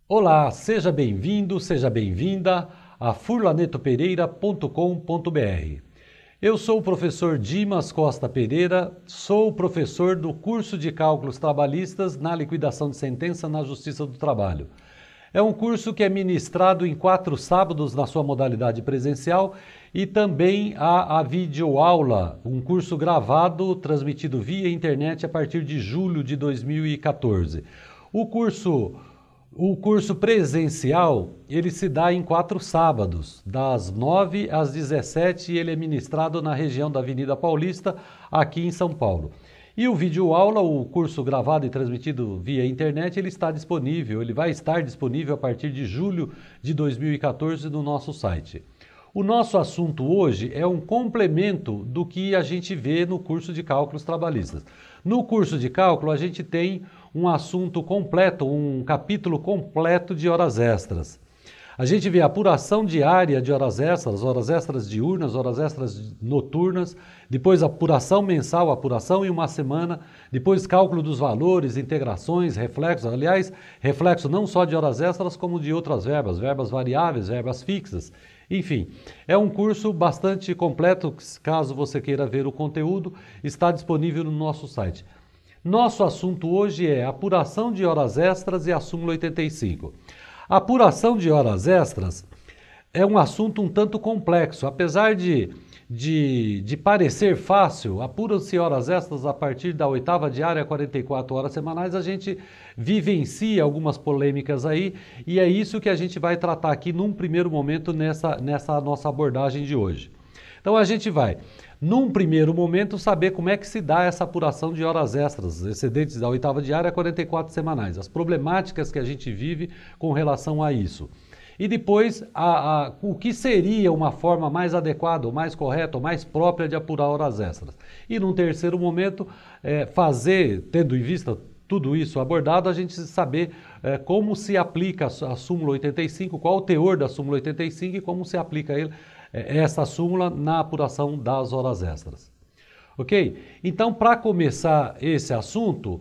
Olá, seja bem-vindo, seja bem-vinda a furlanetopereira.com.br. Eu sou o professor Dimas Costa Pereira, sou professor do curso de Cálculos Trabalhistas na Liquidação de Sentença na Justiça do Trabalho. É um curso que é ministrado em 4 sábados na sua modalidade presencial e também há a videoaula, um curso gravado, transmitido via internet a partir de julho de 2014. O curso presencial, ele se dá em 4 sábados, das 9 às 17, e ele é ministrado na região da Avenida Paulista, aqui em São Paulo. E o videoaula, o curso gravado e transmitido via internet, ele vai estar disponível a partir de julho de 2014 no nosso site. O nosso assunto hoje é um complemento do que a gente vê no curso de Cálculos Trabalhistas. No curso de cálculo, a gente tem um assunto completo, um capítulo completo de horas extras. A gente vê apuração diária de horas extras diurnas, horas extras noturnas, depois apuração mensal, apuração em uma semana, depois cálculo dos valores, integrações, reflexos, aliás, reflexo não só de horas extras, como de outras verbas, verbas variáveis, verbas fixas. Enfim, é um curso bastante completo, caso você queira ver o conteúdo, está disponível no nosso site. Nosso assunto hoje é apuração de horas extras e a súmula 85. A apuração de horas extras é um assunto um tanto complexo, apesar de parecer fácil, apuram-se horas extras a partir da 8ª diária, 44 horas semanais, a gente vivencia algumas polêmicas aí, e é isso que a gente vai tratar aqui num primeiro momento nessa nossa abordagem de hoje. Então a gente vai, num primeiro momento, saber como é que se dá essa apuração de horas extras, excedentes da 8ª diária a 44 semanais, as problemáticas que a gente vive com relação a isso. E depois, o que seria uma forma mais adequada, ou mais correta, ou mais própria de apurar horas extras. E num terceiro momento, tendo em vista tudo isso abordado, a gente saber como se aplica a súmula 85, qual o teor da súmula 85 e como se aplica essa súmula na apuração das horas extras. Ok? Então, para começar esse assunto,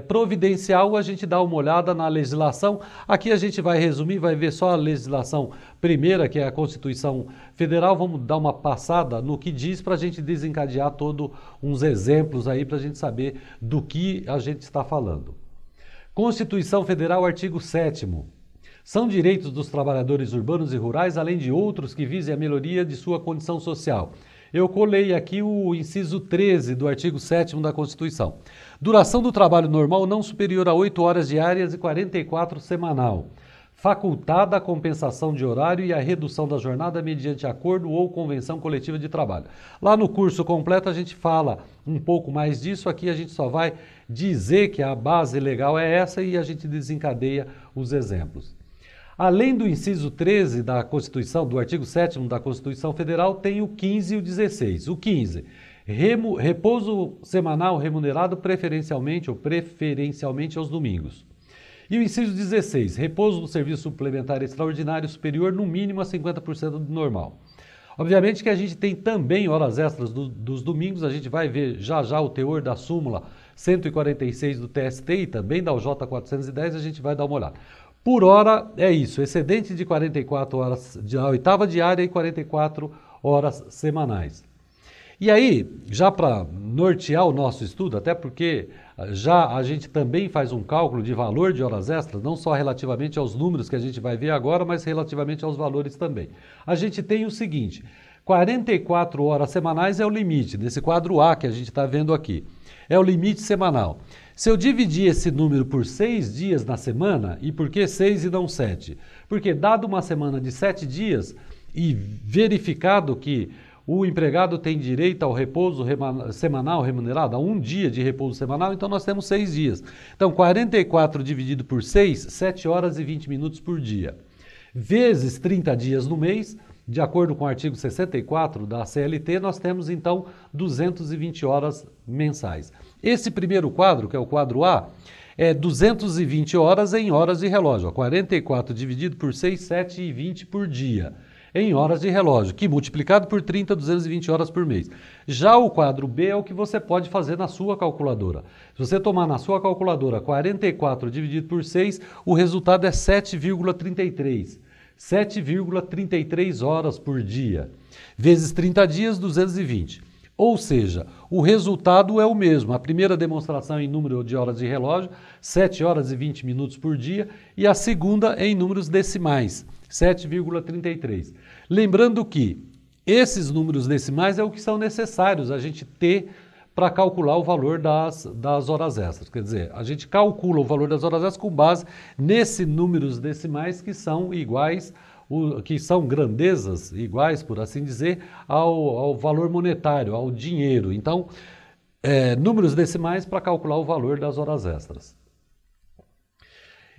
providencial, a gente dá uma olhada na legislação. Aqui a gente vai resumir, vai ver só a legislação primeira, que é a Constituição Federal. Vamos dar uma passada no que diz para a gente desencadear todos uns exemplos aí para a gente saber do que a gente está falando. Constituição Federal, artigo 7º. São direitos dos trabalhadores urbanos e rurais, além de outros que visem a melhoria de sua condição social. Eu colei aqui o inciso 13 do artigo 7º da Constituição. Duração do trabalho normal não superior a 8 horas diárias e 44 semanal. Facultada a compensação de horário e a redução da jornada mediante acordo ou convenção coletiva de trabalho. Lá no curso completo a gente fala um pouco mais disso, aqui a gente só vai dizer que a base legal é essa e a gente desencadeia os exemplos. Além do inciso 13 da Constituição, do artigo 7º da Constituição Federal, tem o 15 e o 16. O 15, repouso semanal remunerado preferencialmente aos domingos. E o inciso 16, repouso do serviço suplementar extraordinário superior no mínimo a 50% do normal. Obviamente que a gente tem também horas extras dos domingos, a gente vai ver já o teor da súmula 146 do TST e também da UJ 410, a gente vai dar uma olhada. Por hora é isso, excedente de 44 horas da 8ª diária e 44 horas semanais. E aí, já para nortear o nosso estudo, até porque já a gente também faz um cálculo de valor de horas extras, não só relativamente aos números que a gente vai ver agora, mas relativamente aos valores também. A gente tem o seguinte, 44 horas semanais é o limite, nesse quadro A que a gente está vendo aqui, é o limite semanal. Se eu dividir esse número por 6 dias na semana, e por que 6 e não 7? Porque dado uma semana de 7 dias e verificado que o empregado tem direito ao repouso semanal remunerado, a 1 dia de repouso semanal, então nós temos 6 dias. Então 44 dividido por 6, 7 horas e 20 minutos por dia. Vezes 30 dias no mês, de acordo com o artigo 64 da CLT, nós temos então 220 horas mensais. Esse primeiro quadro, que é o quadro A, é 220 horas em horas de relógio. 44 dividido por 6, 7 e 20 por dia. em horas de relógio, que multiplicado por 30, 220 horas por mês. Já o quadro B é o que você pode fazer na sua calculadora. Se você tomar na sua calculadora 44 dividido por 6, o resultado é 7,33. 7,33 horas por dia. Vezes 30 dias, 220. Ou seja, o resultado é o mesmo. A primeira demonstração em número de horas de relógio, 7 horas e 20 minutos por dia, e a segunda em números decimais, 7,33. Lembrando que esses números decimais é o que são necessários a gente ter para calcular o valor das horas extras. Quer dizer, a gente calcula o valor das horas extras com base nesses números decimais que são iguais, que são grandezas iguais, por assim dizer, ao valor monetário, ao dinheiro. Então, números decimais para calcular o valor das horas extras.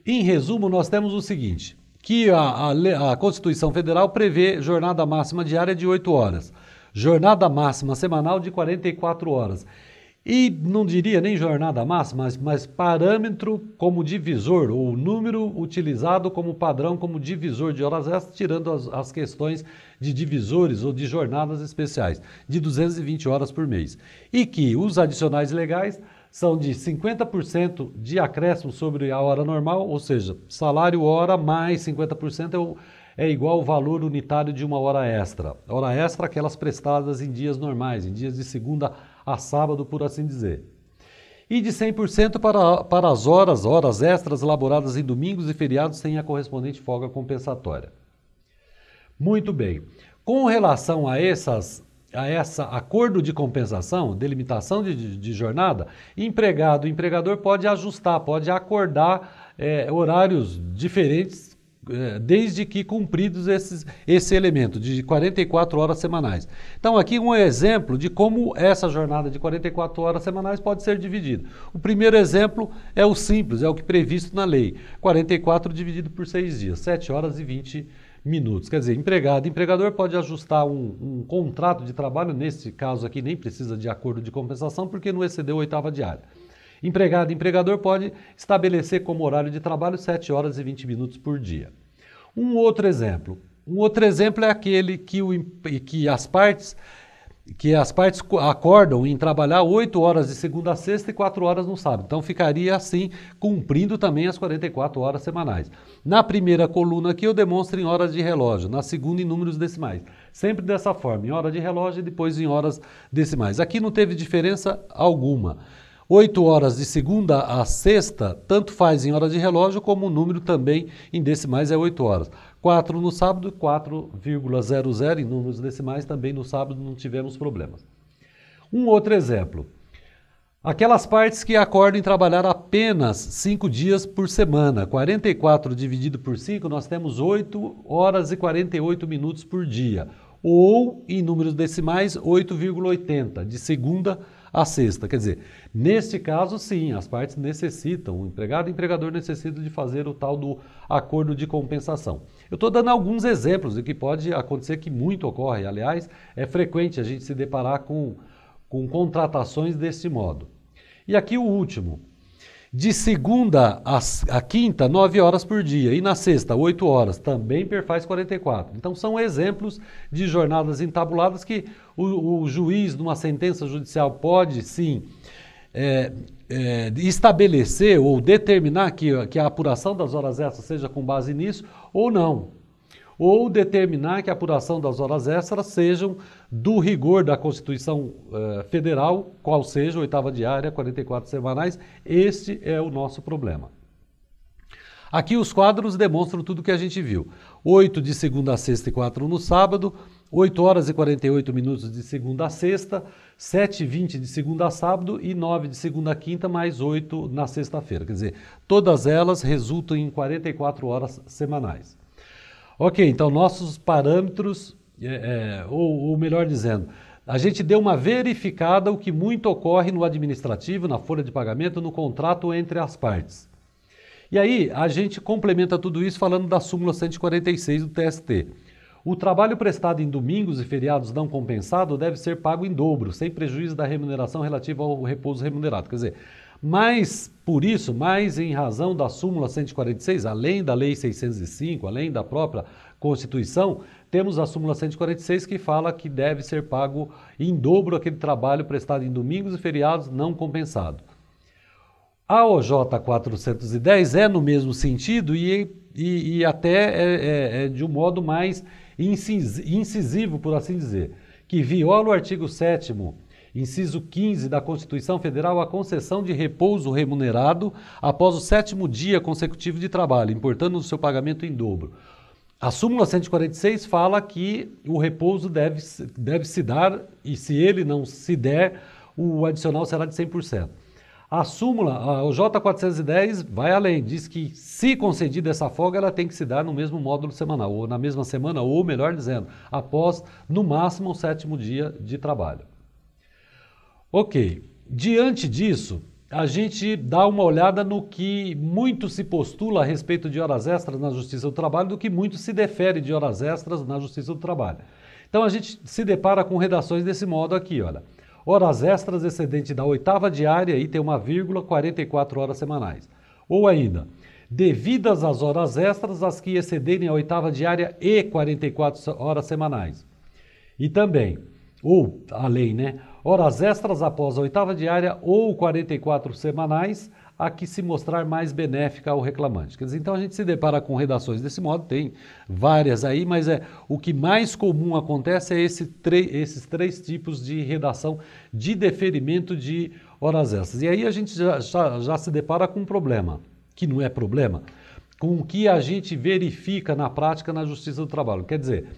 Em resumo, nós temos o seguinte, que a Constituição Federal prevê jornada máxima diária de 8 horas, jornada máxima semanal de 44 horas. E não diria nem jornada máxima, mas parâmetro como divisor, ou número utilizado como padrão, como divisor de horas extras, tirando as questões de divisores ou de jornadas especiais, de 220 horas por mês. E que os adicionais legais são de 50% de acréscimo sobre a hora normal, ou seja, salário hora mais 50% é igual ao valor unitário de uma hora extra. Hora extra, aquelas prestadas em dias normais, em dias de segunda a sábado, por assim dizer. E de 100% para as horas extras elaboradas em domingos e feriados sem a correspondente folga compensatória. Muito bem. Com relação a essa acordo de compensação, delimitação de jornada, empregador pode ajustar, pode acordar horários diferentes, desde que cumpridos esse elemento de 44 horas semanais. Então aqui um exemplo de como essa jornada de 44 horas semanais pode ser dividida. O primeiro exemplo é o simples, é o que previsto na lei. 44 dividido por 6 dias, 7 horas e 20 minutos. Quer dizer, empregador pode ajustar um contrato de trabalho, nesse caso aqui nem precisa de acordo de compensação, porque não excedeu a 8ª diária. Empregador pode estabelecer como horário de trabalho 7 horas e 20 minutos por dia. Um outro exemplo é aquele que as partes acordam em trabalhar 8 horas de segunda a sexta e 4 horas no sábado. Então ficaria assim, cumprindo também as 44 horas semanais. Na primeira coluna aqui eu demonstro em horas de relógio, na segunda em números decimais. Sempre dessa forma, em hora de relógio e depois em horas decimais. Aqui não teve diferença alguma. 8 horas de segunda a sexta, tanto faz em horas de relógio, como o número também em decimais é 8 horas. 4 no sábado, 4,00 em números decimais, também no sábado não tivemos problemas. Um outro exemplo. Aquelas partes que acordam em trabalhar apenas 5 dias por semana. 44 dividido por 5, nós temos 8 horas e 48 minutos por dia. Ou, em números decimais, 8,80, de segunda a sexta. Quer dizer, neste caso, sim, as partes necessitam, o empregado e o empregador necessitam de fazer o tal do acordo de compensação. Eu estou dando alguns exemplos de que pode acontecer, que muito ocorre. Aliás, é frequente a gente se deparar com contratações desse modo. E aqui o último. De segunda a quinta, 9 horas por dia. E na sexta, 8 horas. Também perfaz 44. Então, são exemplos de jornadas entabuladas que o juiz, numa sentença judicial, pode, sim, estabelecer ou determinar que a apuração das horas extras seja com base nisso ou não. Ou determinar que a apuração das horas extras sejam do rigor da Constituição Federal, qual seja, 8ª diária, 44 semanais. Este é o nosso problema. Aqui os quadros demonstram tudo o que a gente viu. 8 de segunda a sexta e 4 no sábado, 8 horas e 48 minutos de segunda a sexta, 7h20 de segunda a sábado e 9 de segunda a quinta, mais 8 na sexta-feira. Quer dizer, todas elas resultam em 44 horas semanais. Ok, então nossos parâmetros, ou melhor dizendo, a gente deu uma verificada o que muito ocorre no administrativo, na folha de pagamento, no contrato entre as partes. E aí a gente complementa tudo isso falando da súmula 146 do TST. O trabalho prestado em domingos e feriados não compensado deve ser pago em dobro, sem prejuízo da remuneração relativa ao repouso remunerado. Quer dizer, Mas, por isso, mais em razão da súmula 146, além da lei 605, além da própria Constituição, temos a súmula 146 que fala que deve ser pago em dobro aquele trabalho prestado em domingos e feriados não compensado. A OJ 410 é no mesmo sentido e até é de um modo mais incisivo, por assim dizer, que viola o artigo 7º, inciso 15 da Constituição Federal, a concessão de repouso remunerado após o 7º dia consecutivo de trabalho, importando o seu pagamento em dobro. A súmula 146 fala que o repouso deve se dar e se ele não se der, o adicional será de 100%. A súmula, a OJ 410 vai além, diz que se concedida essa folga, ela tem que se dar no mesmo módulo semanal, ou na mesma semana, ou melhor dizendo, após no máximo o 7º dia de trabalho. Ok, diante disso, a gente dá uma olhada no que muito se postula a respeito de horas extras na Justiça do Trabalho, do que muito se defere de horas extras na Justiça do Trabalho. Então a gente se depara com redações desse modo aqui, olha. Horas extras excedente da 8ª diária, aí tem uma vírgula, 44 horas semanais. Ou ainda, devidas as horas extras as que excederem a 8ª diária e 44 horas semanais. E também, ou além, né? Horas extras após a 8ª diária ou 44 semanais, a que se mostrar mais benéfica ao reclamante. Quer dizer, então a gente se depara com redações desse modo, tem várias aí, mas o que mais comum acontece é esses três tipos de redação de deferimento de horas extras. E aí a gente já se depara com um problema, que não é problema, com o que a gente verifica na prática na Justiça do Trabalho. Quer dizer,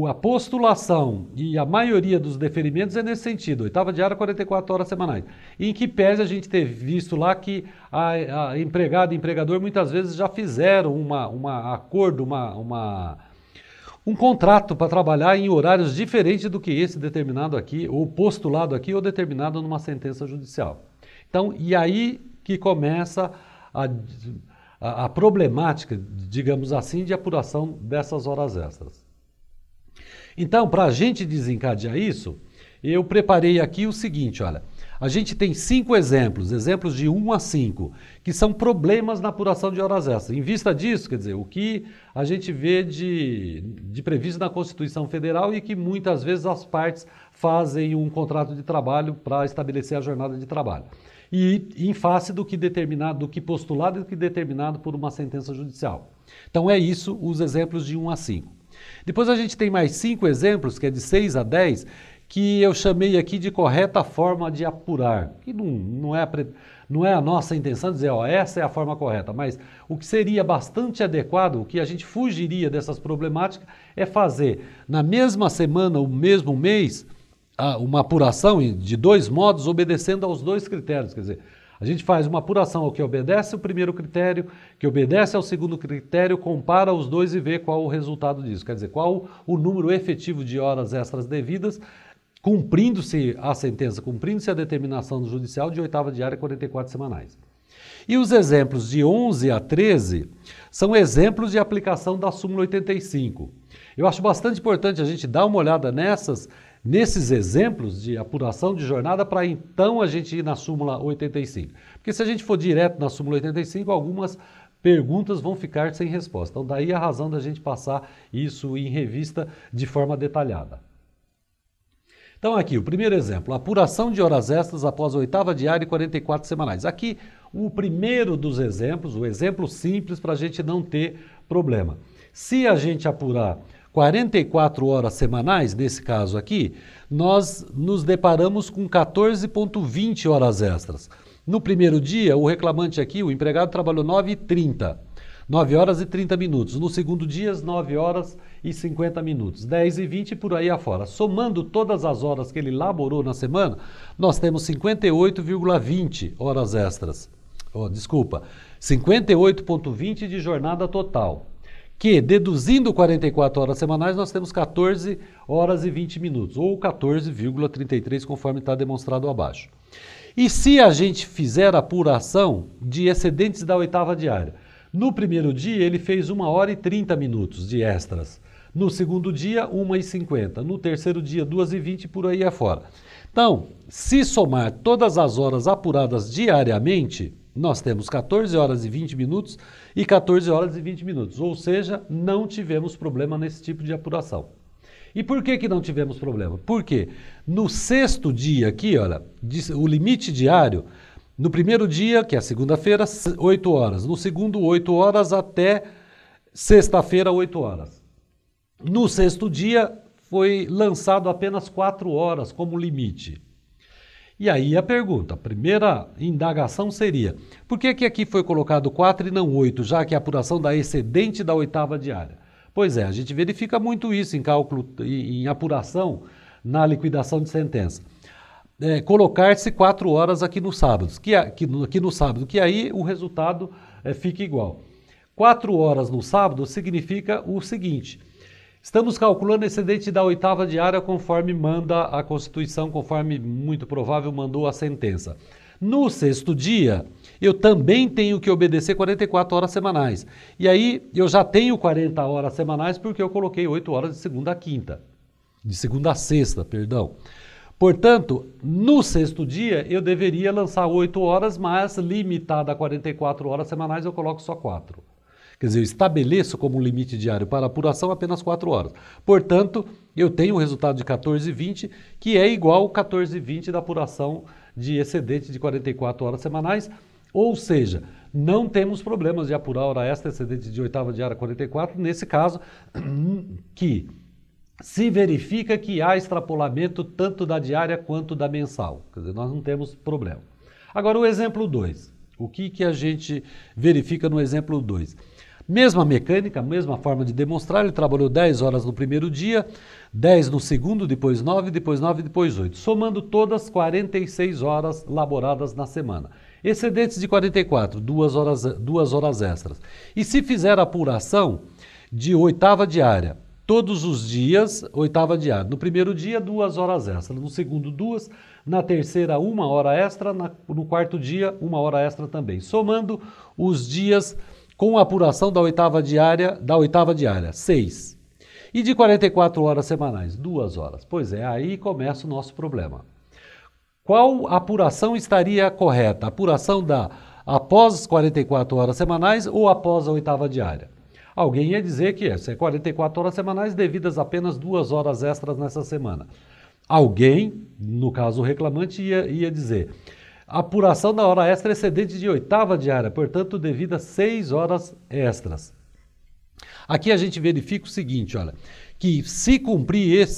a postulação e a maioria dos deferimentos é nesse sentido, 8ª diária, 44 horas semanais. Em que pese a gente ter visto lá que a empregada e empregador muitas vezes já fizeram um contrato para trabalhar em horários diferentes do que esse determinado aqui, ou postulado aqui, ou determinado numa sentença judicial. Então, e aí que começa a problemática, digamos assim, de apuração dessas horas extras. Então, para a gente desencadear isso, eu preparei aqui o seguinte, olha, a gente tem 5 exemplos de 1 a 5, que são problemas na apuração de horas extras. Em vista disso, quer dizer, o que a gente vê de previsto na Constituição Federal e que muitas vezes as partes fazem um contrato de trabalho para estabelecer a jornada de trabalho. E em face do que postulado e do que determinado por uma sentença judicial. Então é isso, os exemplos de 1 a 5. Depois a gente tem mais 5 exemplos, que é de 6 a 10, que eu chamei aqui de correta forma de apurar. Que não é a nossa intenção dizer, ó, essa é a forma correta, mas o que seria bastante adequado, o que a gente fugiria dessas problemáticas, é fazer na mesma semana, o mesmo mês, uma apuração de 2 modos, obedecendo aos 2 critérios, quer dizer, a gente faz uma apuração ao que obedece o primeiro critério, que obedece ao segundo critério, compara os 2 e vê qual o resultado disso. Quer dizer, qual o número efetivo de horas extras devidas, cumprindo-se a sentença, cumprindo-se a determinação judicial de 8ª diária e 44 semanais. E os exemplos de 11 a 13 são exemplos de aplicação da súmula 85. Eu acho bastante importante a gente dar uma olhada nesses exemplos de apuração de jornada para então a gente ir na súmula 85. Porque se a gente for direto na súmula 85, algumas perguntas vão ficar sem resposta. Então daí a razão da gente passar isso em revista de forma detalhada. Então aqui, o primeiro exemplo, apuração de horas extras após a 8ª diária e 44 semanais. Aqui, o primeiro dos exemplos, o exemplo simples para a gente não ter problema. Se a gente apurar 44 horas semanais, nesse caso aqui, nós nos deparamos com 14,20 horas extras. No primeiro dia, o reclamante aqui, o empregado, trabalhou 9h30. 9 horas e 30 minutos. No segundo dia, 9 horas e 50 minutos. 10h20 e por aí afora. Somando todas as horas que ele laborou na semana, nós temos 58,20 horas extras. 58,20 de jornada total. Que, deduzindo 44 horas semanais, nós temos 14 horas e 20 minutos. Ou 14,33, conforme está demonstrado abaixo. E se a gente fizer a apuração de excedentes da 8ª diária? No primeiro dia, ele fez 1 hora e 30 minutos de extras. No segundo dia, 1h50. No terceiro dia, 2h20 e por aí afora. Então, se somar todas as horas apuradas diariamente, nós temos 14 horas e 20 minutos e 14 horas e 20 minutos. Ou seja, não tivemos problema nesse tipo de apuração. E por que não tivemos problema? Porque no sexto dia aqui, olha, o limite diário, no primeiro dia, que é a segunda-feira, 8 horas. No segundo, 8 horas até sexta-feira, 8 horas. No sexto dia, foi lançado apenas 4 horas como limite. E aí a pergunta, a primeira indagação seria, por que aqui foi colocado 4 e não 8, já que é a apuração da excedente da oitava diária? Pois é, a gente verifica muito isso em cálculo, em apuração, na liquidação de sentença. Colocar-se 4 horas aqui no sábado, que aí o resultado fica igual. 4 horas no sábado significa o seguinte: estamos calculando excedente da oitava diária conforme manda a Constituição, conforme muito provável mandou a sentença. No sexto dia, eu também tenho que obedecer 44 horas semanais. E aí eu já tenho 40 horas semanais porque eu coloquei 8 horas de segunda a quinta. De segunda a sexta, perdão. Portanto, no sexto dia eu deveria lançar 8 horas, mas limitada a 44 horas semanais eu coloco só 4. Quer dizer, eu estabeleço como limite diário para apuração apenas 4 horas. Portanto, eu tenho o resultado de 14,20, que é igual ao 14,20 da apuração de excedente de 44 horas semanais. Ou seja, não temos problemas de apurar hora extra excedente de oitava diária 44, nesse caso, que se verifica que há extrapolamento tanto da diária quanto da mensal. Quer dizer, nós não temos problema. Agora, o exemplo 2. O que a gente verifica no exemplo 2? Mesma mecânica, mesma forma de demonstrar, ele trabalhou 10 horas no primeiro dia, 10 no segundo, depois 9, depois 9, depois 8. Somando todas, 46 horas laboradas na semana. Excedentes de 44, 2 horas extras. E se fizer a apuração de oitava diária, todos os dias, oitava diária. No primeiro dia, 2 horas extras. No segundo, 2. Na terceira, 1 hora extra. No quarto dia, 1 hora extra também. Somando os dias com a apuração da oitava diária, 6. E de 44 horas semanais, 2 horas. Pois é, aí começa o nosso problema. Qual apuração estaria correta? A apuração após as 44 horas semanais ou após a oitava diária? Alguém ia dizer que é 44 horas semanais devidas apenas 2 horas extras nessa semana. Alguém, no caso o reclamante, ia dizer apuração da hora extra excedente de oitava diária, portanto devida 6 horas extras. Aqui a gente verifica o seguinte, olha, que se cumprir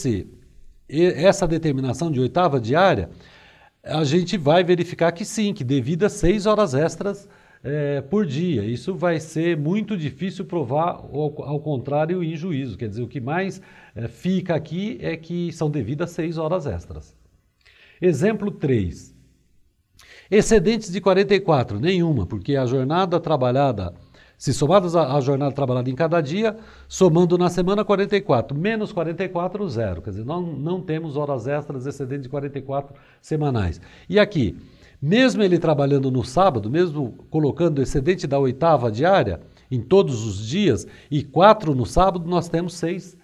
essa determinação de oitava diária, a gente vai verificar que sim, que devida 6 horas extras por dia. Isso vai ser muito difícil provar ao contrário em juízo. Quer dizer, o que mais fica aqui é que são devidas 6 horas extras. Exemplo 3. Excedentes de 44, nenhuma, porque a jornada trabalhada, se somadas a jornada trabalhada em cada dia, somando na semana 44, menos 44, 0. Quer dizer, não temos horas extras excedentes de 44 semanais. E aqui, mesmo ele trabalhando no sábado, mesmo colocando o excedente da oitava diária em todos os dias e 4 no sábado, nós temos 6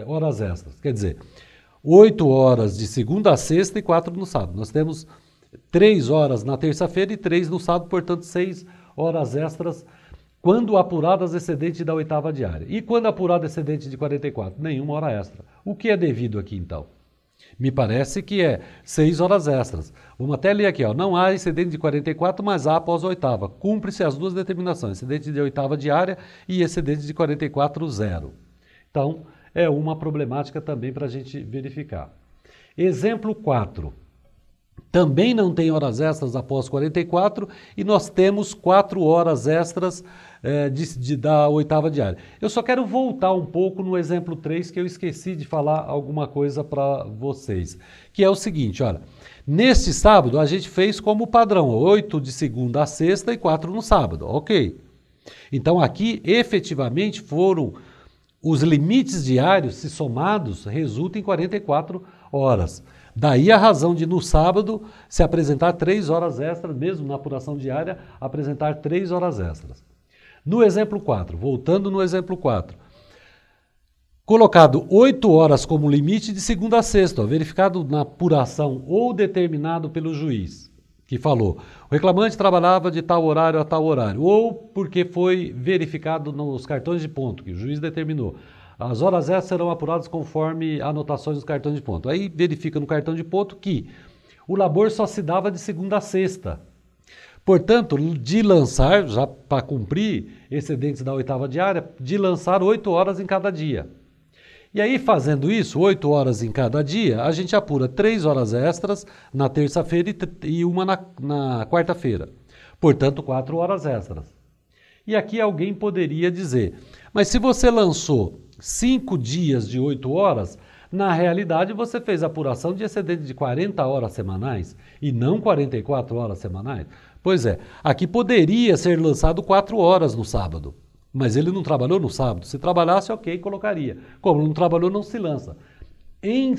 horas extras. Quer dizer, 8 horas de segunda a sexta e 4 no sábado. Nós temos 3 horas na terça-feira e 3 no sábado, portanto 6 horas extras quando apuradas excedente da oitava diária. E quando apurado excedente de 44? Nenhuma hora extra. O que é devido aqui então? Me parece que é 6 horas extras. Vamos até ler aqui, ó. Não há excedente de 44, mas há após a oitava. Cumpre-se as duas determinações, excedente de oitava diária e excedente de 44, 0. Então, é uma problemática também para a gente verificar. Exemplo 4. Também não tem horas extras após 44 e nós temos 4 horas extras da oitava diária. Eu só quero voltar um pouco no exemplo 3, que eu esqueci de falar alguma coisa para vocês, que é o seguinte, olha, neste sábado a gente fez como padrão, 8 de segunda a sexta e 4 no sábado, ok. Então aqui efetivamente foram os limites diários, se somados, resultam em 44 horas. Daí a razão de, no sábado, se apresentar 3 horas extras, mesmo na apuração diária, apresentar 3 horas extras. No exemplo 4, voltando no exemplo 4, Colocado 8 horas como limite de segunda a sexta, ó, verificado na apuração ou determinado pelo juiz, que falou, o reclamante trabalhava de tal horário a tal horário, ou porque foi verificado nos cartões de ponto, que o juiz determinou. As horas extras serão apuradas conforme anotações dos cartões de ponto. Aí verifica no cartão de ponto que o labor só se dava de segunda a sexta. Portanto, de lançar, já para cumprir excedentes da oitava diária, de lançar 8 horas em cada dia. E aí, fazendo isso, 8 horas em cada dia, a gente apura 3 horas extras na terça-feira e uma na quarta-feira. Portanto, 4 horas extras. E aqui alguém poderia dizer, mas se você lançou 5 dias de 8 horas, na realidade você fez a apuração de excedente de 40 horas semanais e não 44 horas semanais? Pois é, aqui poderia ser lançado 4 horas no sábado. Mas ele não trabalhou no sábado. Se trabalhasse, ok, colocaria. Como não trabalhou, não se lança. Em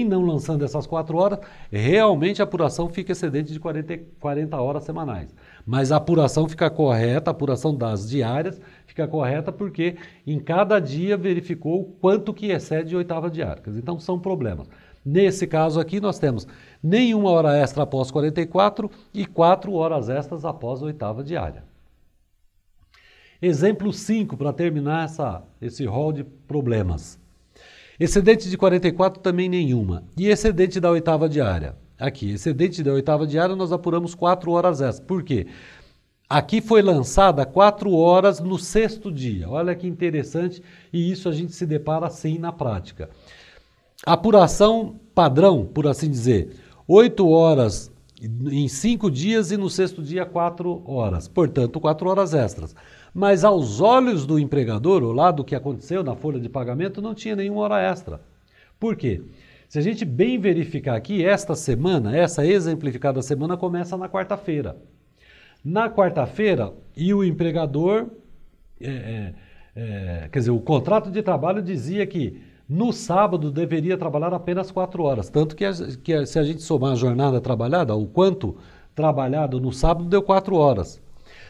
não lançando essas 4 horas, realmente a apuração fica excedente de 40 horas semanais. Mas a apuração fica correta, a apuração das diárias fica correta porque em cada dia verificou quanto que excede de oitava diária. Então são problemas. Nesse caso aqui nós temos nenhuma hora extra após 44 e 4 horas extras após a oitava diária. Exemplo 5, para terminar esse rol de problemas. Excedente de 44 também nenhuma. E excedente da oitava diária? Aqui, excedente da oitava diária nós apuramos 4 horas extras. Por quê? Aqui foi lançada 4 horas no sexto dia. Olha que interessante, e isso a gente se depara assim na prática. Apuração padrão, por assim dizer, 8 horas em 5 dias e no sexto dia 4 horas. Portanto, 4 horas extras. Mas aos olhos do empregador, o lado que aconteceu na folha de pagamento, não tinha nenhuma hora extra. Por quê? Se a gente bem verificar aqui, esta semana, essa exemplificada semana começa na quarta-feira. Na quarta-feira, e o empregador, quer dizer, o contrato de trabalho dizia que no sábado deveria trabalhar apenas 4 horas. Tanto que se a gente somar a jornada trabalhada, o quanto trabalhado no sábado deu 4 horas.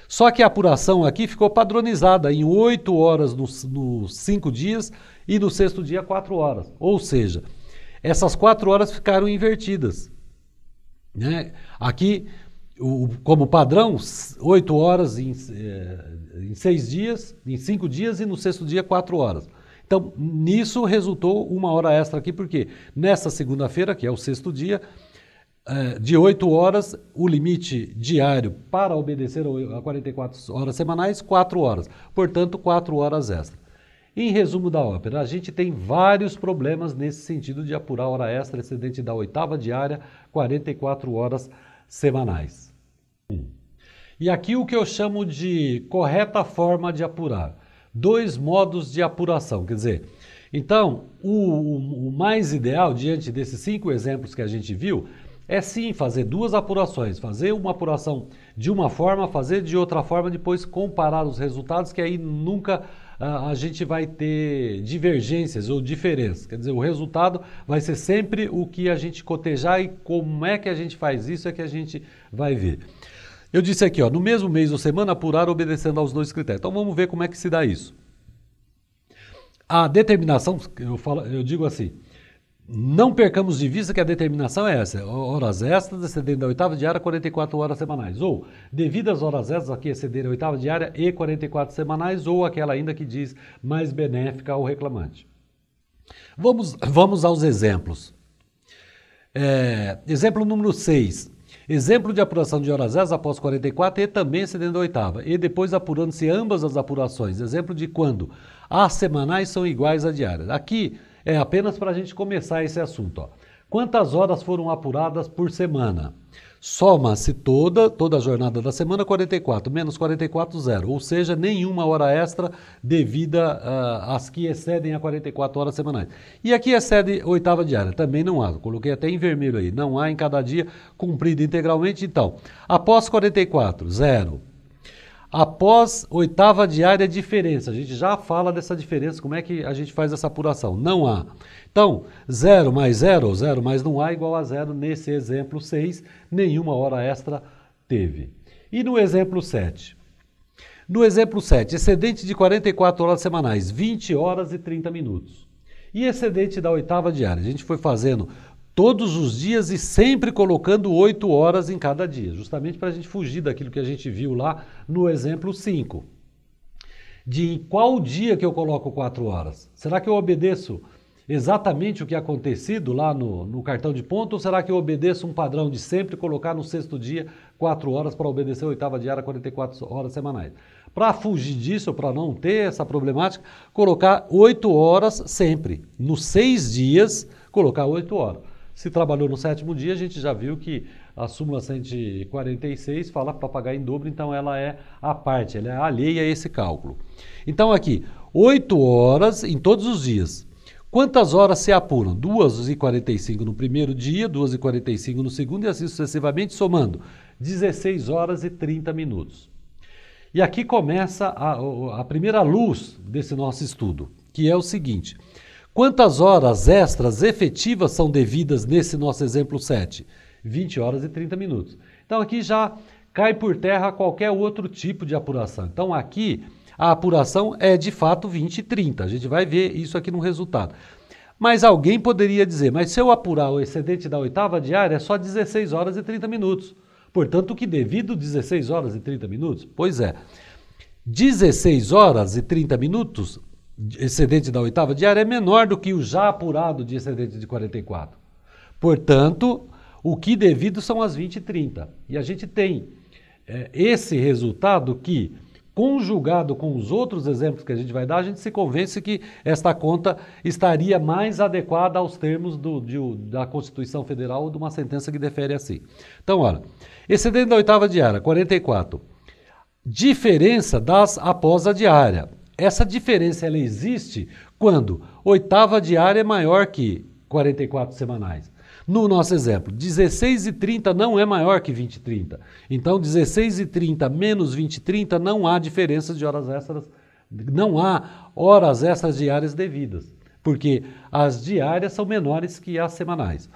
Só que a apuração aqui ficou padronizada em 8 horas nos 5 dias e no sexto dia 4 horas. Ou seja, essas 4 horas ficaram invertidas. Né? Aqui, como padrão, 8 horas em 6 dias, em 5 dias e no sexto dia 4 horas. Então, nisso resultou uma hora extra aqui, porque nessa segunda-feira, que é o sexto dia, de 8 horas, o limite diário para obedecer a 44 horas semanais, 4 horas. Portanto, 4 horas extra. Em resumo da ópera, a gente tem vários problemas nesse sentido de apurar hora extra excedente da oitava diária, 44 horas semanais. E aqui o que eu chamo de correta forma de apurar. 2 modos de apuração, quer dizer, então, o mais ideal, diante desses 5 exemplos que a gente viu, é sim fazer 2 apurações, fazer uma apuração de uma forma, fazer de outra forma, depois comparar os resultados, que aí nunca a gente vai ter divergências ou diferenças. Quer dizer, o resultado vai ser sempre o que a gente cotejar e como é que a gente faz isso é que a gente vai ver. Eu disse aqui, ó, no mesmo mês ou semana apurar obedecendo aos 2 critérios. Então vamos ver como é que se dá isso. A determinação, eu digo assim, não percamos de vista que a determinação é essa, horas extras excedendo a oitava diária, 44 horas semanais, ou devidas horas extras aqui excederem a oitava diária e 44 semanais, ou aquela ainda que diz mais benéfica ao reclamante. Vamos aos exemplos. Exemplo número 6. Exemplo de apuração de horas extras após 44 e também excedendo a oitava, e depois apurando-se ambas as apurações. Exemplo de quando as semanais são iguais a diárias. Aqui é apenas para a gente começar esse assunto. Ó. Quantas horas foram apuradas por semana? Soma-se toda a jornada da semana, 44, menos 44, 0. Ou seja, nenhuma hora extra devida às que excedem a 44 horas semanais. E aqui excede oitava diária, também não há. Coloquei até em vermelho aí, não há em cada dia cumprido integralmente. Então, após 44, 0. Após oitava diária, diferença. A gente já fala dessa diferença, como é que a gente faz essa apuração. Não há. Então, 0 mais 0, 0 mais não há, igual a 0. Nesse exemplo 6, nenhuma hora extra teve. E no exemplo 7? No exemplo 7, excedente de 44 horas semanais, 20 horas e 30 minutos. E excedente da oitava diária? A gente foi fazendo todos os dias e sempre colocando 8 horas em cada dia, justamente para a gente fugir daquilo que a gente viu lá no exemplo 5. De em qual dia que eu coloco 4 horas? Será que eu obedeço exatamente o que é acontecido lá no cartão de ponto, ou será que eu obedeço um padrão de sempre colocar no sexto dia 4 horas para obedecer a oitava diária, 44 horas semanais? Para fugir disso, para não ter essa problemática, colocar 8 horas sempre. Nos 6 dias, colocar 8 horas. Se trabalhou no sétimo dia, a gente já viu que a súmula 146 fala para pagar em dobro, então ela é à parte, ela é alheia a esse cálculo. Então aqui, 8 horas em todos os dias. Quantas horas se apuram? 2h45 no primeiro dia, 2h45 no segundo e assim sucessivamente, somando 16 horas e 30 minutos. E aqui começa a primeira luz desse nosso estudo, que é o seguinte: quantas horas extras efetivas são devidas nesse nosso exemplo 7? 20 horas e 30 minutos. Então aqui já cai por terra qualquer outro tipo de apuração. Então aqui a apuração é de fato 20 e 30. A gente vai ver isso aqui no resultado. Mas alguém poderia dizer, mas se eu apurar o excedente da oitava diária é só 16 horas e 30 minutos. Portanto, o que devido 16 horas e 30 minutos? Pois é, 16 horas e 30 minutos excedente da oitava diária é menor do que o já apurado de excedente de 44. Portanto, o que devido são as 20 e 30. E a gente tem esse resultado que, conjugado com os outros exemplos que a gente vai dar, a gente se convence que esta conta estaria mais adequada aos termos da Constituição Federal ou de uma sentença que defere assim. Então, olha, excedente da oitava diária, 44. Diferença das após a diária. Essa diferença ela existe quando oitava diária é maior que 44 semanais. No nosso exemplo, 16 e 30 não é maior que 20 e 30. Então, 16 e 30 menos 20 e 30 não há diferença de horas extras, não há horas extras diárias devidas, porque as diárias são menores que as semanais.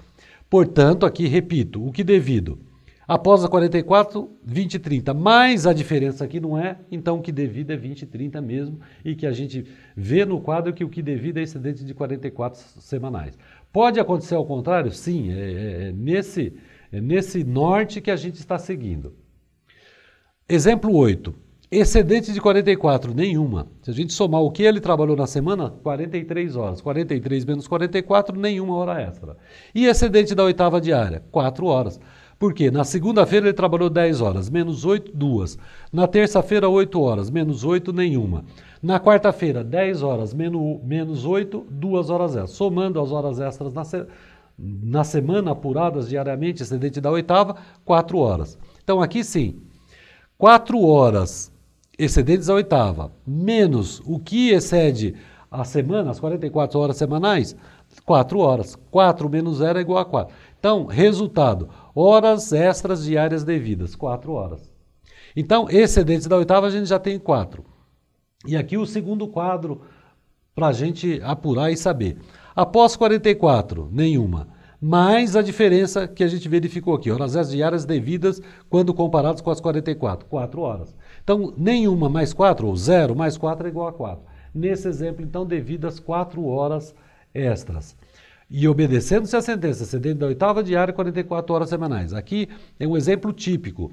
Portanto, aqui repito, o que devido? Após a 44, 20 e 30, mas a diferença aqui não é, então o que devido é 20 e 30 mesmo, e que a gente vê no quadro que o que devido é excedente de 44 semanais. Pode acontecer ao contrário? Sim, é nesse norte que a gente está seguindo. Exemplo 8. Excedente de 44, nenhuma. Se a gente somar o que ele trabalhou na semana, 43 horas. 43 menos 44, nenhuma hora extra. E excedente da oitava diária? 4 horas. Por quê? Na segunda-feira ele trabalhou 10 horas, menos 8, 2. Na terça-feira, 8 horas, menos 8, nenhuma. Na quarta-feira, 10 horas, menos 8, 2 horas extras. Somando as horas extras na semana, apuradas diariamente, excedente da oitava, 4 horas. Então aqui sim, 4 horas excedentes da oitava, menos o que excede a semana, as 44 horas semanais, 4 horas. 4 menos 0 é igual a 4. Então, resultado, horas extras diárias devidas, 4 horas. Então, excedentes da oitava a gente já tem 4. E aqui o segundo quadro para a gente apurar e saber. Após 44, nenhuma. Mais a diferença que a gente verificou aqui, horas extras diárias devidas quando comparadas com as 44, 4 horas. Então, nenhuma mais 4, ou 0 mais 4 é igual a 4. Nesse exemplo, então, devidas 4 horas extras. E obedecendo-se à sentença, excedente da oitava diária, 44 horas semanais. Aqui é um exemplo típico.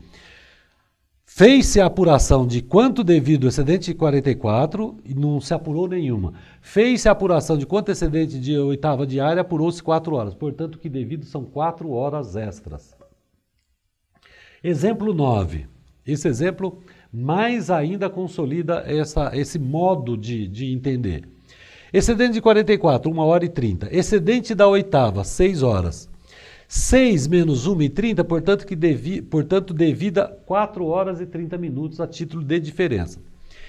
Fez-se a apuração de quanto devido excedente de 44 e não se apurou nenhuma. Fez-se a apuração de quanto excedente de oitava diária, apurou-se 4 horas. Portanto, o que devido são 4 horas extras. Exemplo 9. Esse exemplo mais ainda consolida esse modo de entender. Excedente de 44, 1 hora e 30. Excedente da oitava, 6 horas. 6 menos 1 e 30, portanto, devida 4 horas e 30 minutos a título de diferença.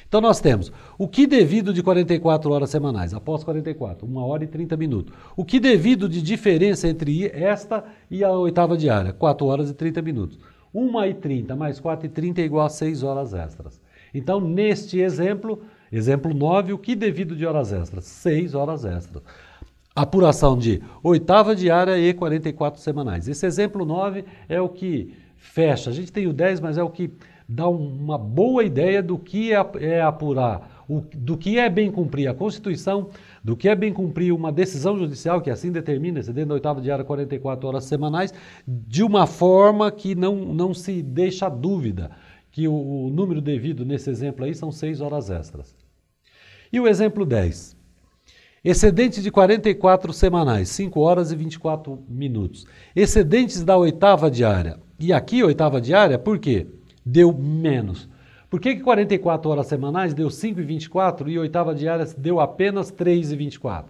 Então, nós temos o que devido de 44 horas semanais, após 44, 1 hora e 30 minutos. O que devido de diferença entre esta e a oitava diária, 4 horas e 30 minutos. 1 e 30 mais 4 e 30 é igual a 6 horas extras. Então, neste exemplo 9, o que devido de horas extras? 6 horas extras. Apuração de oitava diária e 44 semanais. Esse exemplo 9 é o que fecha. A gente tem o 10, mas é o que dá uma boa ideia do que é apurar do que é bem cumprir a Constituição, do que é bem cumprir uma decisão judicial que assim determina, excedendo da oitava diária 44 horas semanais, de uma forma que não se deixa dúvida que o número devido nesse exemplo aí são 6 horas extras. E o exemplo 10. Excedente de 44 semanais, 5 horas e 24 minutos. Excedentes da oitava diária. E aqui, oitava diária, por quê? Deu menos. Por que 44 horas semanais deu 5,24 e oitava diária deu apenas 3,24?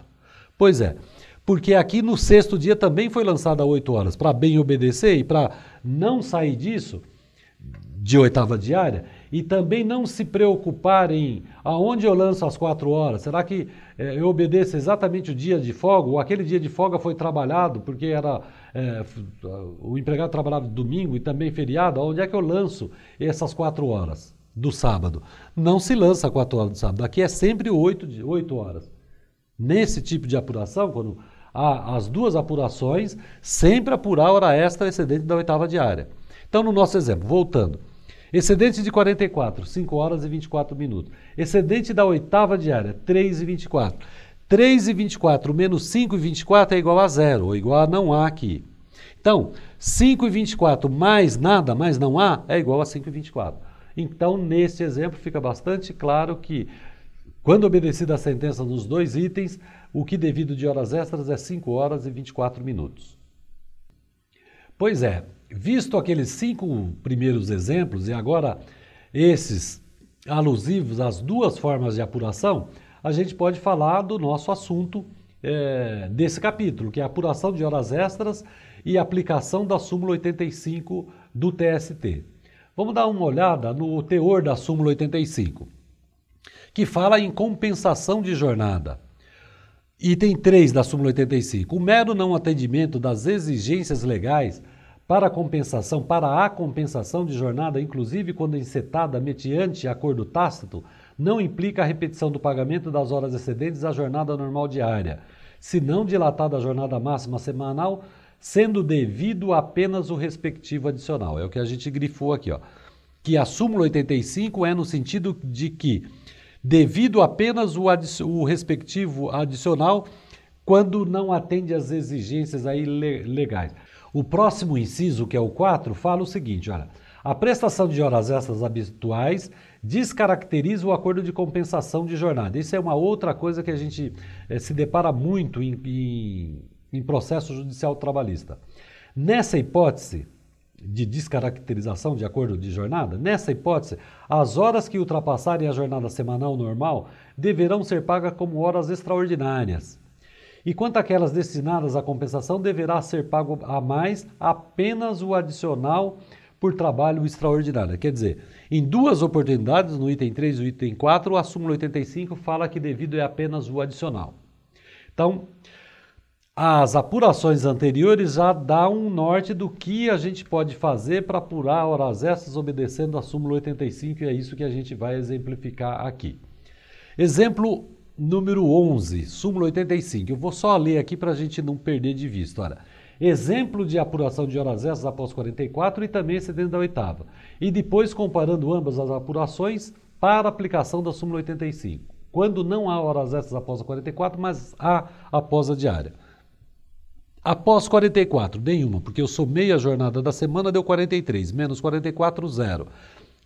Pois é, porque aqui no sexto dia também foi lançada 8 horas, para bem obedecer e para não sair disso, de oitava diária, e também não se preocupar em aonde eu lanço as 4 horas. Será que eu obedeço exatamente o dia de folga? Ou aquele dia de folga foi trabalhado porque o empregado trabalhava domingo e também feriado? Onde é que eu lanço essas 4 horas do sábado? Não se lança 4 horas do sábado. Aqui é sempre 8 horas. Nesse tipo de apuração, quando há as duas apurações, sempre apurar a hora extra excedente da oitava diária. Então, no nosso exemplo, voltando. Excedente de 44, 5 horas e 24 minutos. Excedente da oitava diária, 3,24. 3,24 menos 5,24 é igual a zero, ou igual a não há aqui. Então, 5,24 mais nada, mais não há, é igual a 5,24. Então, neste exemplo, fica bastante claro que, quando obedecida a sentença nos dois itens, o que devido de horas extras é 5 horas e 24 minutos. Pois é, visto aqueles 5 primeiros exemplos e agora esses alusivos às duas formas de apuração, a gente pode falar do nosso assunto desse capítulo, que é a apuração de horas extras e aplicação da súmula 85 do TST. Vamos dar uma olhada no teor da súmula 85, que fala em compensação de jornada. Item 3 da súmula 85. O mero não atendimento das exigências legais para a compensação de jornada, inclusive quando encetada mediante acordo tácito, não implica a repetição do pagamento das horas excedentes à jornada normal diária, se não dilatada a jornada máxima semanal, sendo devido apenas o respectivo adicional. É o que a gente grifou aqui, ó. Que a súmula 85 é no sentido de que, devido apenas o respectivo adicional, quando não atende às exigências aí legais. O próximo inciso, que é o 4, fala o seguinte, olha, a prestação de horas extras habituais descaracteriza o acordo de compensação de jornada. Isso é uma outra coisa que a gente se depara muito em processo judicial trabalhista. Nessa hipótese de descaracterização de acordo de jornada, nessa hipótese, as horas que ultrapassarem a jornada semanal normal deverão ser pagas como horas extraordinárias. E quanto àquelas destinadas à compensação, deverá ser pago a mais apenas o adicional por trabalho extraordinário. Quer dizer, em duas oportunidades, no item 3 e no item 4, a súmula 85 fala que devido é apenas o adicional. Então, as apurações anteriores já dão um norte do que a gente pode fazer para apurar horas extras obedecendo a súmula 85, e é isso que a gente vai exemplificar aqui. Exemplo número 11, súmula 85. Eu vou só ler aqui para a gente não perder de vista. Olha, exemplo de apuração de horas extras após 44 e também excedente da oitava. E depois comparando ambas as apurações para aplicação da súmula 85. Quando não há horas extras após a 44, mas há após a diária. Após 44, nenhuma, porque eu somei a jornada da semana, deu 43, menos 44, zero.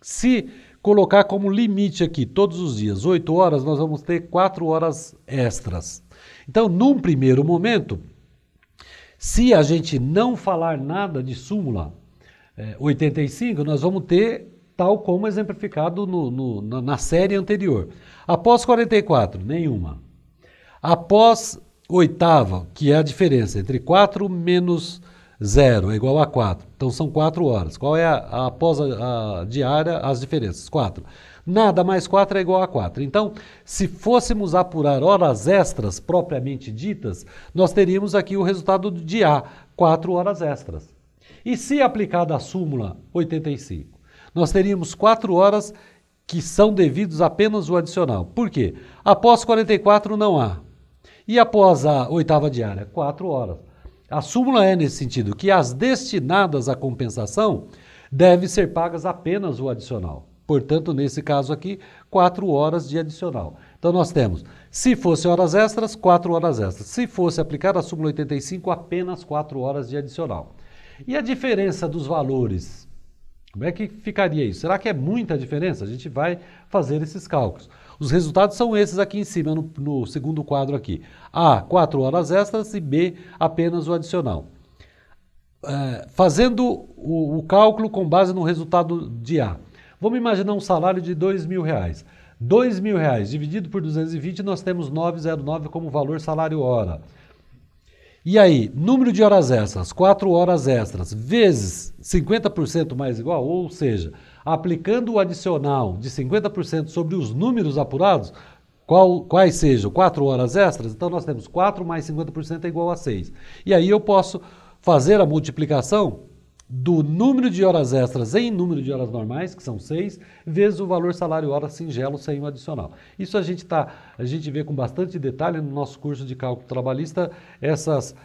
Se colocar como limite aqui, todos os dias, 8 horas, nós vamos ter 4 horas extras. Então, num primeiro momento, se a gente não falar nada de súmula 85, nós vamos ter tal como exemplificado na série anterior. Após 44, nenhuma. Após oitava, que é a diferença entre 4 menos 0 é igual a 4. Então são 4 horas. Qual é após a diária, as diferenças? 4. Nada mais 4 é igual a 4. Então, se fôssemos apurar horas extras propriamente ditas, nós teríamos aqui o resultado de A, 4 horas extras. E se aplicada a súmula 85, nós teríamos 4 horas que são devidos apenas o adicional. Por quê? Após 44 não há. E após a oitava diária? 4 horas. A súmula é nesse sentido, que as destinadas à compensação devem ser pagas apenas o adicional. Portanto, nesse caso aqui, 4 horas de adicional. Então nós temos, se fosse horas extras, 4 horas extras. Se fosse aplicar a súmula 85, apenas 4 horas de adicional. E a diferença dos valores? Como é que ficaria isso? Será que é muita diferença? A gente vai fazer esses cálculos. Os resultados são esses aqui em cima, no segundo quadro aqui. A, 4 horas extras e B, apenas o adicional. Fazendo o cálculo com base no resultado de A. Vamos imaginar um salário de R$2.000. R$2.000 dividido por 220, nós temos 9,09 como valor salário hora. E aí, número de horas extras, 4 horas extras, vezes 50% mais igual, ou seja, aplicando o adicional de 50% sobre os números apurados, quais sejam 4 horas extras, então nós temos 4 mais 50% é igual a 6. E aí eu posso fazer a multiplicação do número de horas extras em número de horas normais, que são 6, vezes o valor salário hora singelo sem o adicional. Isso a gente vê com bastante detalhe no nosso curso de cálculo trabalhista, essas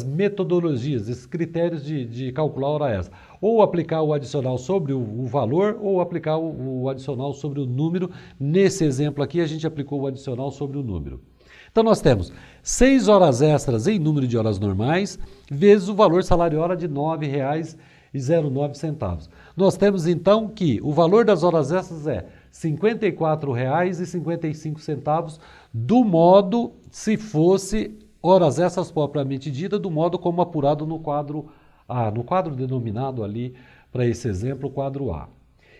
metodologias, esses critérios de calcular a hora extra. Ou aplicar o adicional sobre o valor, ou aplicar o adicional sobre o número. Nesse exemplo aqui, a gente aplicou o adicional sobre o número. Então nós temos 6 horas extras em número de horas normais, vezes o valor salário hora de R$ 9,09. Nós temos então que o valor das horas extras é R$ 54,55 do modo, se fosse horas extras propriamente dita, do modo como apurado no quadro A, no quadro denominado ali, para esse exemplo, o quadro A.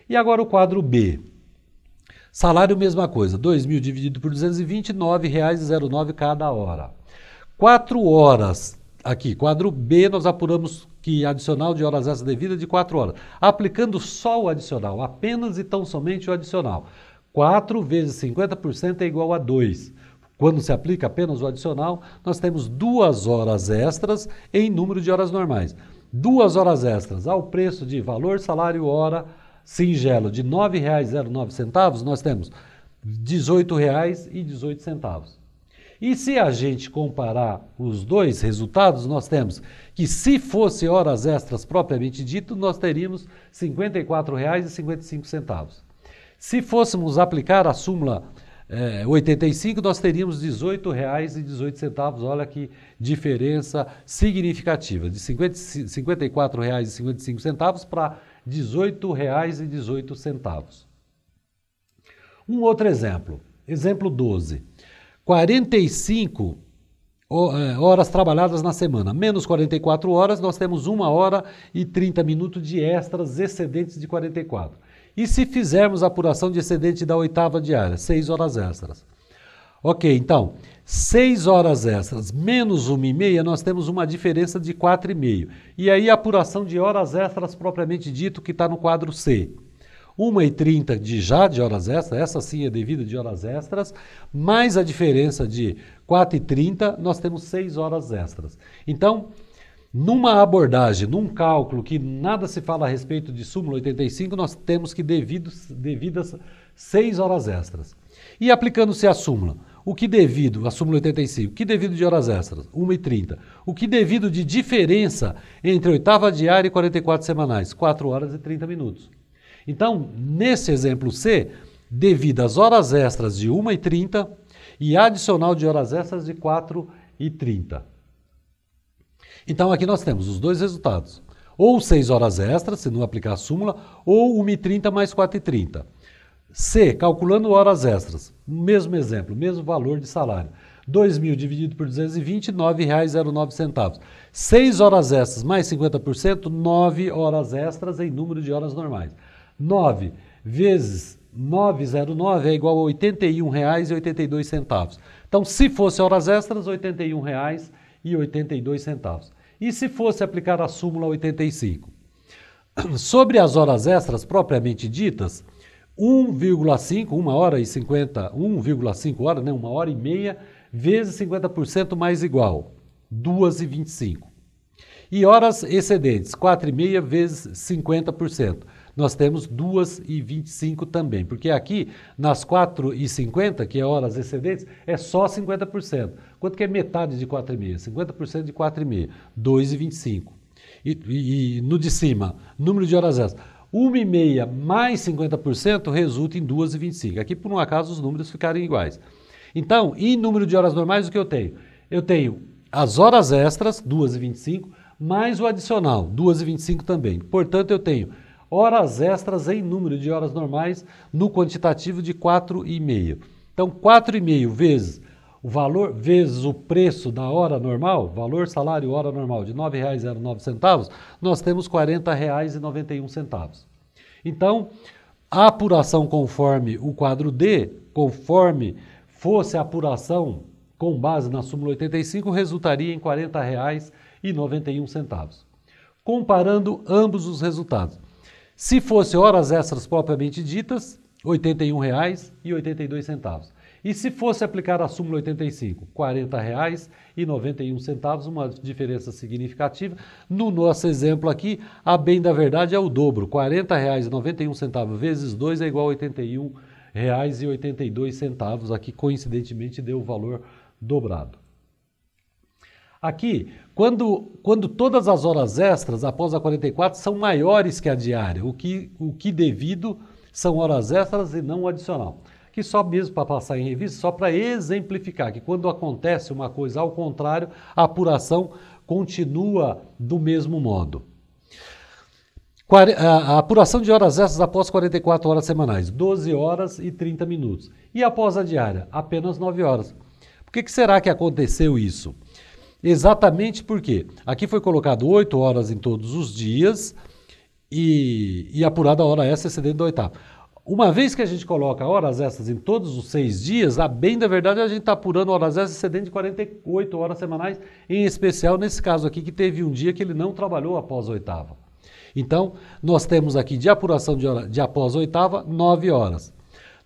E agora o quadro B. Salário, mesma coisa, 2.000 dividido por 220, R$ 9,09 cada hora. 4 horas, aqui, quadro B, nós apuramos que adicional de horas extras devida de 4 horas. Aplicando só o adicional, apenas e tão somente o adicional. 4 vezes 50% é igual a 2. Quando se aplica apenas o adicional, nós temos 2 horas extras em número de horas normais. 2 horas extras ao preço de valor salário hora singelo de R$ 9,09, nós temos R$ 18,18. E se a gente comparar os dois resultados, nós temos que se fosse horas extras propriamente dito, nós teríamos R$ 54,55. Se fôssemos aplicar a súmula 85, nós teríamos R$ 18,18. Olha que diferença significativa, de R$ 54,55 para R$ 18,18. Um outro exemplo, exemplo 12. 45 horas trabalhadas na semana, menos 44 horas, nós temos 1 hora e 30 minutos de extras excedentes de 44. E se fizermos a apuração de excedente da oitava diária, 6 horas extras. Ok, então, 6 horas extras menos 1,5, nós temos uma diferença de 4,5. E aí a apuração de horas extras propriamente dito, que está no quadro C. 1,30 de horas extras, essa sim é devida de horas extras, mais a diferença de 4,30, nós temos 6 horas extras. Então, numa abordagem, num cálculo que nada se fala a respeito de súmula 85, nós temos que devidas 6 horas extras. E aplicando-se a súmula, a súmula 85, o que devido de horas extras? 1,30. O que devido de diferença entre oitava diária e 44 semanais? 4 horas e 30 minutos. Então, nesse exemplo C, devido às horas extras de 1,30 e adicional de horas extras de 4,30. Então, aqui nós temos os dois resultados. Ou 6 horas extras, se não aplicar a súmula, ou 1,30 mais 4,30. C, calculando horas extras, mesmo exemplo, mesmo valor de salário. 2.000 dividido por 220, R$ 9,09. 6 horas extras mais 50%, 9 horas extras em número de horas normais. 9 vezes 9,09 é igual a R$ 81,82. Então, se fosse horas extras, R$ 81,82. E se fosse aplicar a súmula 85? Sobre as horas extras propriamente ditas, 1,5, 1 hora e 50, 1,5 horas, né, 1 hora e meia, vezes 50% mais igual, 2,25. E horas excedentes, 4,5 vezes 50%. Nós temos 2,25 também, porque aqui nas 4,50, que é horas excedentes, é só 50%. Quanto que é metade de 4,5? 50% de 4,5, 2,25. E no de cima, número de horas extras. 1,5 mais 50% resulta em 2,25. Aqui, por um acaso, os números ficarem iguais. Então, em número de horas normais, o que eu tenho? Eu tenho as horas extras, 2,25, mais o adicional, 2,25 também. Portanto, eu tenho horas extras em número de horas normais no quantitativo de 4,5. Então, 4,5 vezes o valor, vezes o preço da hora normal, valor salário hora normal de R$ 9,09, nós temos R$ 40,91. Então, a apuração conforme o quadro D, conforme fosse a apuração com base na súmula 85, resultaria em R$ 40,91. Comparando ambos os resultados. Se fosse horas extras propriamente ditas, R$ 81,82. E se fosse aplicar a súmula 85, R$ 40,91, uma diferença significativa. No nosso exemplo aqui, a bem da verdade é o dobro. R$ 40,91 vezes 2 é igual a R$ 81,82. Aqui, coincidentemente, deu o valor dobrado. Aqui, quando todas as horas extras após a 44 são maiores que a diária, o que devido são horas extras e não o adicional. Que só mesmo para passar em revista, só para exemplificar que quando acontece uma coisa ao contrário, a apuração continua do mesmo modo. A apuração de horas extras após 44 horas semanais, 12 horas e 30 minutos. E após a diária, apenas 9 horas. Por que será que aconteceu isso? Exatamente porque aqui foi colocado 8 horas em todos os dias e apurada a hora extra excedente da oitava. Uma vez que a gente coloca horas extras em todos os 6 dias, a bem da verdade a gente está apurando horas extras excedente de 48 horas semanais, em especial nesse caso aqui que teve um dia que ele não trabalhou após a oitava. Então, nós temos aqui de apuração de após a oitava, 9 horas.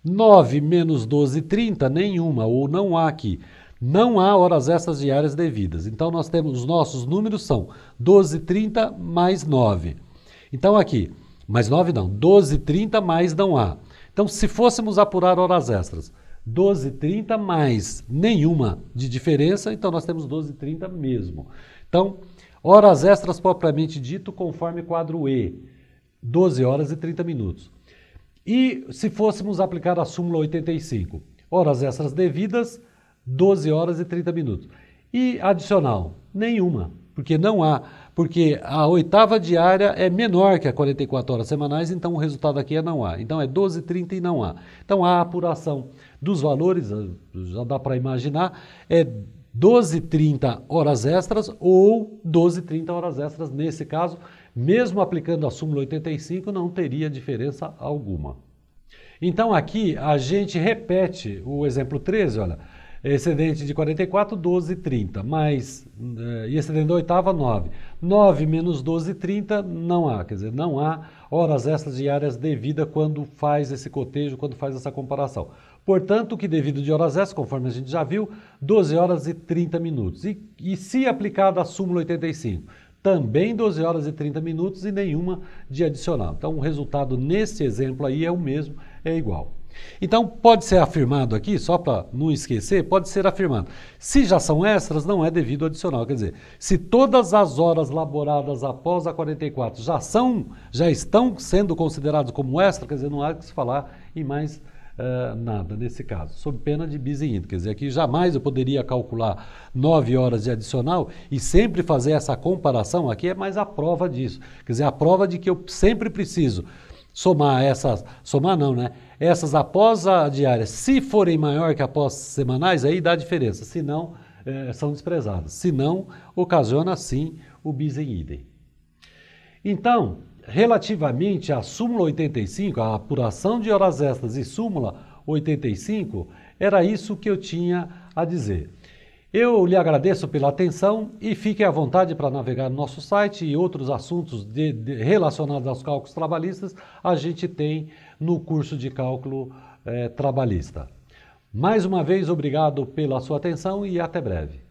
9 menos 12,30, nenhuma, ou não há aqui. Não há horas extras diárias devidas. Então, nós temos, os nossos números são 12,30 mais 9. Então, aqui, mais 9 não, 12,30 mais não há. Então, se fôssemos apurar horas extras, 12,30 mais nenhuma de diferença, então nós temos 12,30 mesmo. Então, horas extras propriamente dito, conforme quadro E, 12 horas e 30 minutos. E se fôssemos aplicar a súmula 85, horas extras devidas, 12 horas e 30 minutos. E adicional, nenhuma, porque não há, porque a oitava diária é menor que a 44 horas semanais, então o resultado aqui é não há. Então é 12,30 e não há. Então a apuração dos valores, já dá para imaginar, é 12,30 horas extras ou 12,30 horas extras. Nesse caso, mesmo aplicando a súmula 85, não teria diferença alguma. Então aqui a gente repete o exemplo 13, olha, excedente de 44, 12,30, mais, e excedente da oitava, 9. 9 menos 12,30 não há, quer dizer, não há horas extras diárias devidas quando faz esse cotejo, quando faz essa comparação. Portanto, o que devido de horas extras, conforme a gente já viu, 12 horas e 30 minutos. E se aplicado a súmula 85? Também 12 horas e 30 minutos e nenhuma de adicional. Então, o resultado nesse exemplo aí é o mesmo, é igual. Então, pode ser afirmado aqui, só para não esquecer, pode ser afirmado. Se já são extras, não é devido adicional. Quer dizer, se todas as horas laboradas após a 44 já estão sendo consideradas como extra, quer dizer, não há que se falar em mais nada nesse caso, sob pena de bis in idem. Quer dizer, aqui jamais eu poderia calcular 9 horas de adicional e sempre fazer essa comparação. Aqui é mais a prova disso. Quer dizer, a prova de que eu sempre preciso somar essas, somar não, né? Essas após a diária, se forem maior que após semanais, aí dá diferença. Se não, são desprezadas. Se não, ocasiona sim o bis in idem. Então, relativamente à súmula 85, a apuração de horas extras e súmula 85, era isso que eu tinha a dizer. Eu lhe agradeço pela atenção e fique à vontade para navegar no nosso site e outros assuntos relacionados aos cálculos trabalhistas a gente tem no curso de cálculo trabalhista. Mais uma vez, obrigado pela sua atenção e até breve.